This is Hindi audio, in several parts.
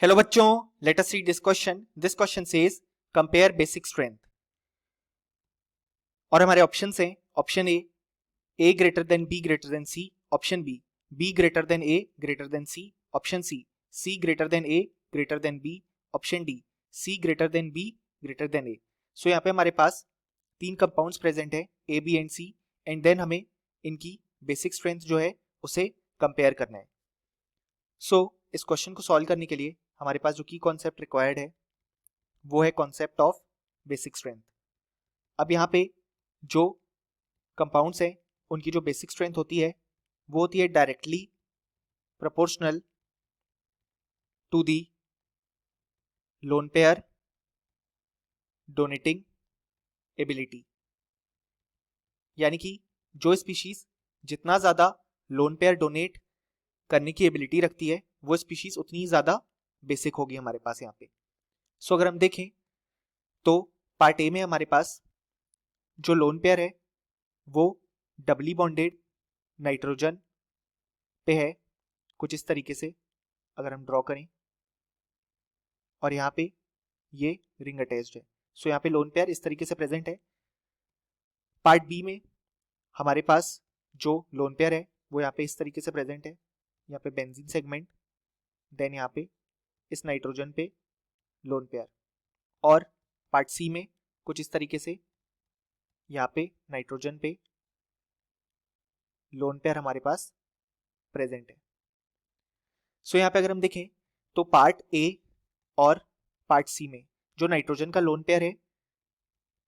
हेलो बच्चों, let us read this question. This question says compare basic strength. और हमारे ऑप्शन हैं option A greater than B greater than C, option B greater than A greater than C, option C greater than A greater than B, option D C greater than B greater than A. So यहाँ पे हमारे पास तीन कंपाउंड्स प्रेजेंट है A B and C, and then हमें इनकी बेसिक स्ट्रेंथ जो है उसे कंपेयर करना है. सो इस क्वेश्चन को सॉल्व करने के लिए हमारे पास जो की कॉन्सेप्ट रिक्वायर्ड है वो है कॉन्सेप्ट ऑफ बेसिक स्ट्रेंथ. अब यहाँ पे जो कंपाउंड्स हैं उनकी जो बेसिक स्ट्रेंथ होती है वो होती है directly proportional to the lone pair donating ability. यानी कि जो स्पीशीज जितना ज्यादा लोन पेयर डोनेट करने की एबिलिटी रखती है वो स्पीशीज उतनी ही ज्यादा बेसिक होगी हमारे पास यहाँ पे. सो अगर हम देखें तो पार्ट ए में हमारे पास जो लोन पेयर है वो डबली बॉन्डेड नाइट्रोजन पे है कुछ इस तरीके से अगर हम ड्रॉ करें, और यहाँ पे ये रिंग अटैच्ड है. सो यहाँ पे लोन पेयर इस तरीके से प्रेजेंट है. पार्ट बी में हमारे पास जो लोन पेयर है वो यहाँ पे इस तरीके से प्रेजेंट है. यहाँ पे बेंजीन सेगमेंट, देन यहाँ पे इस नाइट्रोजन पे लोन पेयर, और पार्ट सी में कुछ इस तरीके से यहाँ पे नाइट्रोजन पे लोन पेयर हमारे पास प्रेजेंट है. सो यहाँ पे अगर हम देखें तो पार्ट ए और पार्ट सी में जो नाइट्रोजन का लोन पेयर है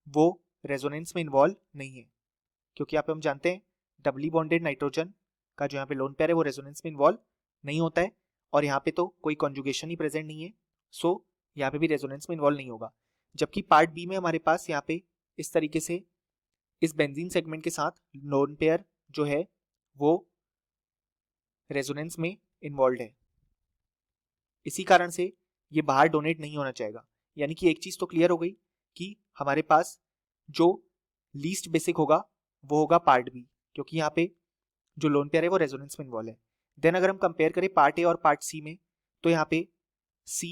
वो रेजोनेंस में इन्वॉल्व नहीं है, क्योंकि यहाँ पे हम जानते हैं डबली बॉन्डेड नाइट्रोजन का जो यहाँ पे लोन पेयर है वो रेजोनेंस में इन्वॉल्व नहीं होता है, और यहाँ पे तो कोई कॉन्जुगेशन ही प्रेजेंट नहीं है. सो यहाँ पे भी रेजोनेंस में इन्वॉल्व नहीं होगा. जबकि पार्ट बी में हमारे पास यहाँ पे इस तरीके से इस बेंजीन सेगमेंट के साथ लोन पेयर जो है वो रेजोनेंस में इन्वॉल्व है. इसी कारण से ये बाहर डोनेट नहीं होना चाहेगा. यानी कि एक चीज तो क्लियर हो गई कि हमारे पास जो लीस्ट बेसिक होगा वो होगा पार्ट बी, क्योंकि यहाँ पे जो लोन पेयर है वो रेजोनेंस में इन्वॉल्व है. देन अगर हम कंपेयर करें पार्ट ए और पार्ट सी में तो यहाँ पे सी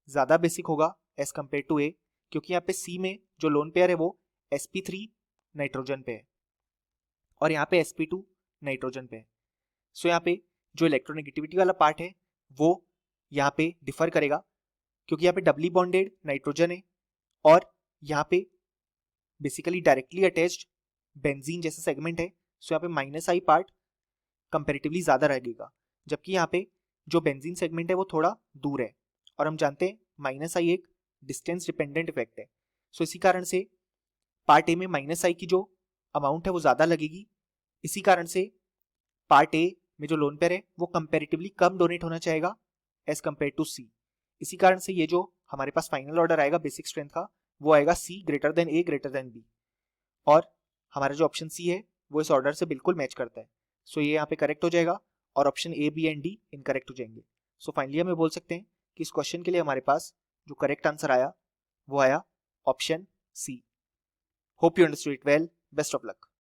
ज्यादा बेसिक होगा एज कंपेयर टू ए, क्योंकि यहाँ पे सी में जो लोन पेयर है वो sp3 नाइट्रोजन पे है और यहाँ पे sp2 नाइट्रोजन पे है. सो यहाँ पे जो इलेक्ट्रोनेगेटिविटी वाला पार्ट है वो यहाँ पे डिफर करेगा, क्योंकि यहाँ पे डबली बॉन्डेड नाइट्रोजन है और यहाँ पे बेसिकली डायरेक्टली अटैच्ड बेंजीन जैसा सेगमेंट है. सो यहाँ पे माइनस आई पार्ट कंपेरेटिवली ज्यादा रहेगा, जबकि यहाँ पे जो बेंजीन सेगमेंट है वो थोड़ा दूर है, और हम जानते हैं माइनस आई एक डिस्टेंस डिपेंडेंट इफेक्ट है. सो इसी कारण से पार्ट ए में माइनस आई की जो अमाउंट है वो ज्यादा लगेगी. इसी कारण से पार्ट ए में जो लोन पेयर है वो कंपेरेटिवली कम डोनेट होना चाहेगा एज कंपेयर टू सी. इसी कारण से ये जो हमारे पास फाइनल ऑर्डर आएगा बेसिक स्ट्रेंथ का वो आएगा सी greater than A greater than B, और हमारा जो ऑप्शन सी है वो इस ऑर्डर से बिल्कुल मैच करता है. सो ये यहाँ पे करेक्ट हो जाएगा और option A B and D incorrect हो जाएंगे. सो फाइनली हमें बोल सकते हैं कि इस क्वेश्चन के लिए हमारे पास जो करेक्ट आंसर आया वो आया option C. Hope you understood it well. Best of luck.